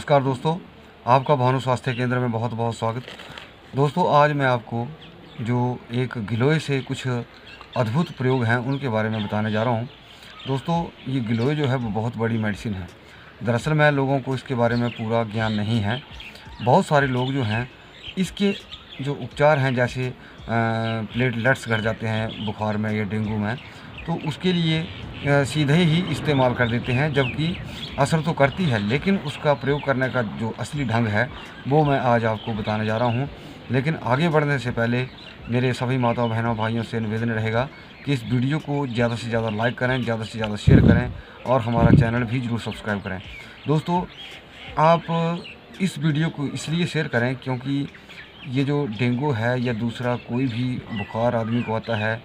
नमस्कार दोस्तों, आपका भानु स्वास्थ्य केंद्र में बहुत बहुत स्वागत। दोस्तों, आज मैं आपको जो एक गिलोय से कुछ अद्भुत प्रयोग हैं उनके बारे में बताने जा रहा हूं। दोस्तों, ये गिलोय जो है वो बहुत बड़ी मेडिसिन है। दरअसल मैं लोगों को इसके बारे में पूरा ज्ञान नहीं है। बहुत सारे लोग जो हैं इसके जो उपचार हैं, जैसे प्लेटलेट्स घट जाते हैं बुखार में या डेंगू में, तो उसके लिए सीधे ही इस्तेमाल कर देते हैं, जबकि असर तो करती है, लेकिन उसका प्रयोग करने का जो असली ढंग है वो मैं आज आपको बताने जा रहा हूँ। लेकिन आगे बढ़ने से पहले मेरे सभी माताओं बहनों भाइयों से निवेदन रहेगा कि इस वीडियो को ज़्यादा से ज़्यादा लाइक करें, ज़्यादा से ज़्यादा शेयर करें और हमारा चैनल भी ज़रूर सब्सक्राइब करें। दोस्तों, आप इस वीडियो को इसलिए शेयर करें क्योंकि ये जो डेंगू है या दूसरा कोई भी बुखार आदमी को आता है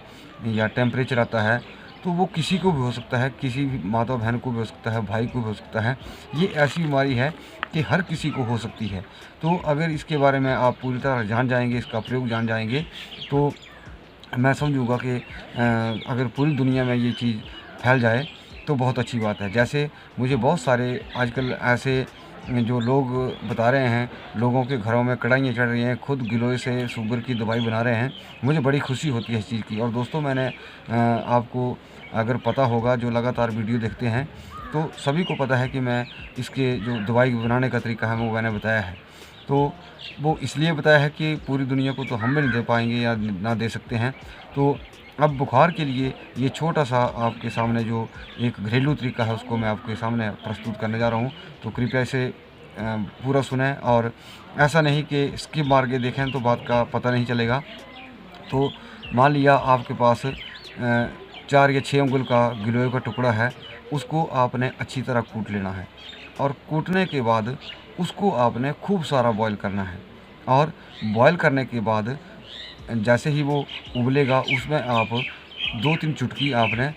या टेम्परेचर आता है, तो वो किसी को भी हो सकता है, किसी भी माता बहन को भी हो सकता है, भाई को भी हो सकता है। ये ऐसी बीमारी है कि हर किसी को हो सकती है। तो अगर इसके बारे में आप पूरी तरह जान जाएंगे, इसका प्रयोग जान जाएंगे, तो मैं समझूंगा कि अगर पूरी दुनिया में ये चीज़ फैल जाए तो बहुत अच्छी बात है। जैसे मुझे बहुत सारे आजकल ऐसे जो लोग बता रहे हैं, लोगों के घरों में कढ़ाइयाँ चढ़ रही हैं, खुद गिलोय से शुगर की दवाई बना रहे हैं। मुझे बड़ी खुशी होती है इस चीज़ की। और दोस्तों, मैंने आपको अगर पता होगा, जो लगातार वीडियो देखते हैं, तो सभी को पता है कि मैं इसके जो दवाई बनाने का तरीका है वो मैंने बताया है। तो वो इसलिए बताया है कि पूरी दुनिया को तो हम भी नहीं दे पाएंगे या ना दे सकते हैं। तो अब बुखार के लिए ये छोटा सा आपके सामने जो एक घरेलू तरीका है उसको मैं आपके सामने प्रस्तुत करने जा रहा हूँ। तो कृपया इसे पूरा सुनें, और ऐसा नहीं कि स्किप मार के देखें तो बात का पता नहीं चलेगा। तो मान लिया आपके पास 4 या 6 अंगुल का गिलोय का टुकड़ा है, उसको आपने अच्छी तरह कूट लेना है, और कूटने के बाद उसको आपने खूब सारा बॉईल करना है। और बॉईल करने के बाद जैसे ही वो उबलेगा, उसमें आप 2-3 चुटकी आपने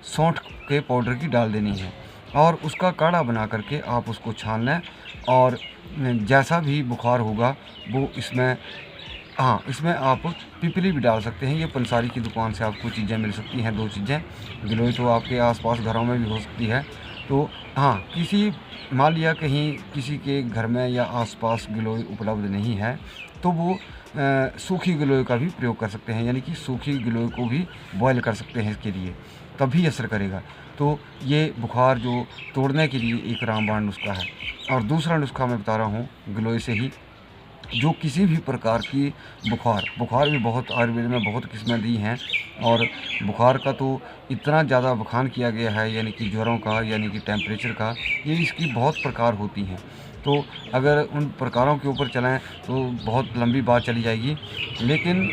सौंठ के पाउडर की डाल देनी है, और उसका काढ़ा बना करके आप उसको छान लें। और जैसा भी बुखार होगा वो इसमें इसमें आप पिपली भी डाल सकते हैं। ये पंसारी की दुकान से आपको चीज़ें मिल सकती हैं, 2 चीज़ें। गिलोय तो आपके आसपास घरों में भी हो सकती है। तो किसी मान लिया कहीं किसी के घर में या आसपास गिलोय उपलब्ध नहीं है, तो वो सूखी गिलोय का भी प्रयोग कर सकते हैं, यानी कि सूखी गिलोय को भी बॉयल कर सकते हैं इसके लिए, तभी असर करेगा। तो ये बुखार जो तोड़ने के लिए एक रामबाण नुस्खा है। और दूसरा नुस्खा मैं बता रहा हूँ गिलोय से ही, जो किसी भी प्रकार की बुखार भी बहुत आयुर्वेद में बहुत किस्में दी हैं, और बुखार का तो इतना ज़्यादा बखान किया गया है, यानी कि ज्वरों का, यानी कि टेम्परेचर का, ये इसकी बहुत प्रकार होती हैं। तो अगर उन प्रकारों के ऊपर चलें तो बहुत लंबी बात चली जाएगी। लेकिन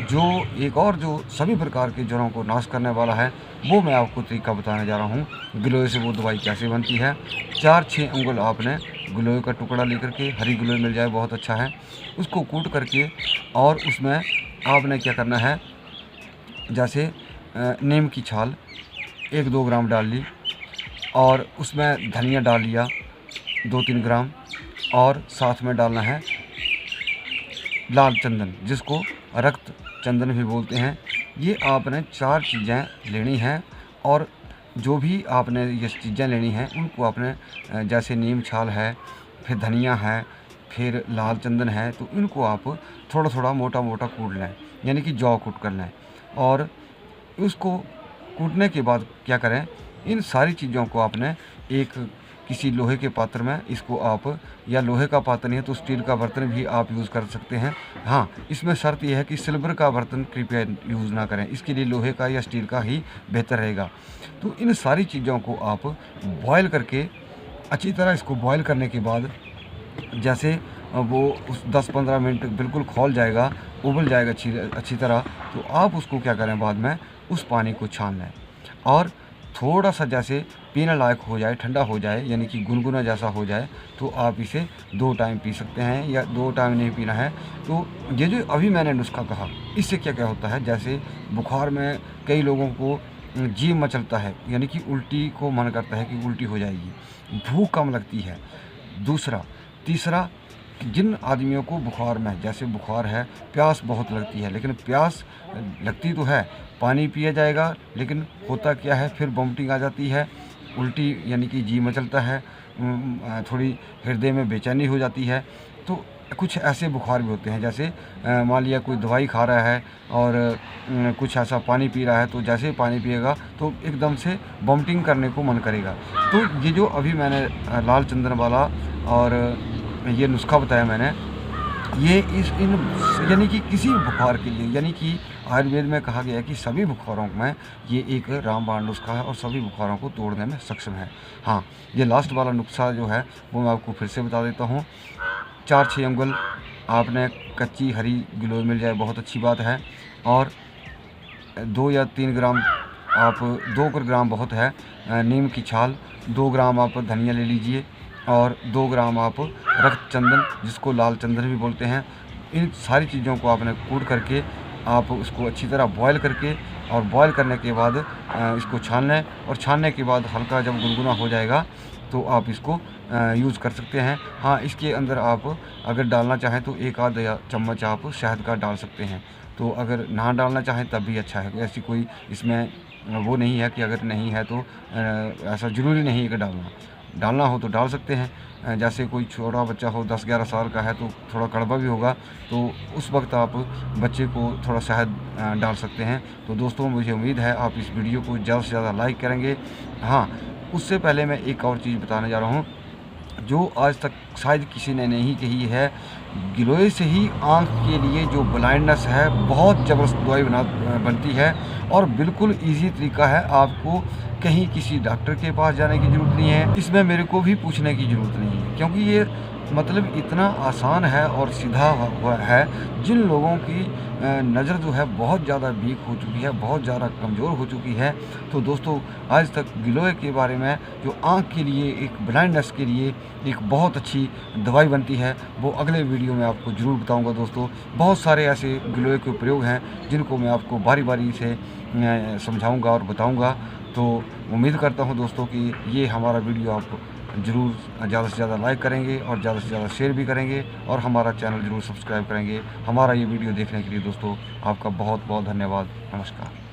जो एक और जो सभी प्रकार के ज्वरों को नाश करने वाला है, वो मैं आपको तरीका बताने जा रहा हूँ गिलोय से वो दवाई कैसे बनती है। 4-6 अंगुल आपने गिलोय का टुकड़ा लेकर के, हरी गिलोय मिल जाए बहुत अच्छा है, उसको कूट करके, और उसमें आपने क्या करना है, जैसे नीम की छाल 1-2 ग्राम डाल ली, और उसमें धनिया डाल लिया 2-3 ग्राम, और साथ में डालना है लाल चंदन, जिसको रक्त चंदन भी बोलते हैं। ये आपने 4 चीज़ें लेनी हैं, और जो भी आपने ये चीज़ें लेनी हैं उनको आपने जैसे नीम छाल है, फिर धनिया है, फिर लाल चंदन है, तो इनको आप थोड़ा थोड़ा मोटा मोटा कूट लें, यानी कि जौ कूट कर लें। और उसको कूटने के बाद क्या करें, इन सारी चीज़ों को आपने एक किसी लोहे के पात्र में, इसको आप, या लोहे का पात्र नहीं है तो स्टील का बर्तन भी आप यूज़ कर सकते हैं। इसमें शर्त यह है कि सिल्वर का बर्तन कृपया यूज़ ना करें, इसके लिए लोहे का या स्टील का ही बेहतर रहेगा। तो इन सारी चीज़ों को आप बॉयल करके अच्छी तरह, इसको बॉयल करने के बाद जैसे वो उस 10-15 मिनट बिल्कुल खौल जाएगा, उबल जाएगा अच्छी तरह, तो आप उसको क्या करें, बाद में उस पानी को छान लें, और थोड़ा सा जैसे पीने लायक हो जाए, ठंडा हो जाए, यानी कि गुनगुना जैसा हो जाए, तो आप इसे 2 टाइम पी सकते हैं, या 2 टाइम नहीं पीना है। तो ये जो अभी मैंने नुस्खा कहा, इससे क्या क्या होता है, जैसे बुखार में कई लोगों को जी मचलता है, यानी कि उल्टी को मन करता है कि उल्टी हो जाएगी, भूख कम लगती है। तीसरा, जिन आदमियों को बुखार में, जैसे बुखार है, प्यास बहुत लगती है, लेकिन प्यास लगती तो है, पानी पिया जाएगा, लेकिन होता क्या है, फिर वोमिटिंग आ जाती है, उल्टी यानी कि जी मचलता है, थोड़ी हृदय में बेचैनी हो जाती है। तो कुछ ऐसे बुखार भी होते हैं, जैसे मान लिया कोई दवाई खा रहा है और कुछ ऐसा पानी पी रहा है, तो जैसे ही पानी पिएगा तो एकदम से वॉमिटिंग करने को मन करेगा। तो ये जो अभी मैंने लाल चंदन वाला और ये नुस्खा बताया मैंने, ये इन यानी कि किसी भी बुखार के लिए, यानी कि आयुर्वेद में कहा गया है कि सभी बुखारों में ये एक रामबाण नुस्खा है और सभी बुखारों को तोड़ने में सक्षम है। हाँ, ये लास्ट वाला नुस्खा जो है वो मैं आपको फिर से बता देता हूँ। 4-6 अंगुल आपने कच्ची हरी गिलोय मिल जाए, बहुत अच्छी बात है। और 2 या 3 ग्राम आप 2 ग्राम बहुत है नीम की छाल, 2 ग्राम आप धनिया ले लीजिए और 2 ग्राम आप रक्त चंदन, जिसको लाल चंदन भी बोलते हैं। इन सारी चीज़ों को आपने कूट करके आप उसको अच्छी तरह बॉयल करके, और बॉयल करने के बाद इसको छान लें, और छानने के बाद हल्का जब गुनगुना हो जाएगा तो आप इसको यूज़ कर सकते हैं। हाँ, इसके अंदर आप अगर डालना चाहें तो 1 आध चम्मच आप शहद का डाल सकते हैं। तो अगर ना डालना चाहें तब भी अच्छा है, ऐसी कोई इसमें वो नहीं है कि अगर नहीं है तो ऐसा ज़रूरी नहीं है कि डालना हो तो डाल सकते हैं। जैसे कोई छोटा बच्चा हो 10-11 साल का है तो थोड़ा कड़वा भी होगा, तो उस वक्त आप बच्चे को थोड़ा शहद डाल सकते हैं। तो दोस्तों, मुझे उम्मीद है आप इस वीडियो को ज़्यादा से ज़्यादा लाइक करेंगे। हाँ, उससे पहले मैं एक और चीज़ बताने जा रहा हूँ जो आज तक शायद किसी ने नहीं कही है। गिलोय से ही आँख के लिए जो ब्लाइंडनेस है, बहुत ज़बरदस्त दवाई बनती है और बिल्कुल ईजी तरीका है। आपको कहीं किसी डॉक्टर के पास जाने की ज़रूरत नहीं है, इसमें मेरे को भी पूछने की ज़रूरत नहीं है, क्योंकि ये मतलब इतना आसान है और सीधा हुआ है। जिन लोगों की नज़र जो है बहुत ज़्यादा वीक हो चुकी है, बहुत ज़्यादा कमज़ोर हो चुकी है, तो दोस्तों आज तक गिलोय के बारे में जो आँख के लिए, एक ब्लाइंडनेस के लिए एक बहुत अच्छी दवाई बनती है, वो अगले वीडियो में आपको ज़रूर बताऊंगा। दोस्तों, बहुत सारे ऐसे गिलोय के प्रयोग हैं जिनको मैं आपको बारी बारी से समझाऊंगा और बताऊंगा। तो उम्मीद करता हूं दोस्तों कि ये हमारा वीडियो आप ज़रूर ज़्यादा से ज़्यादा लाइक करेंगे और ज़्यादा से ज़्यादा शेयर भी करेंगे और हमारा चैनल ज़रूर सब्सक्राइब करेंगे। हमारा ये वीडियो देखने के लिए दोस्तों आपका बहुत बहुत धन्यवाद। नमस्कार।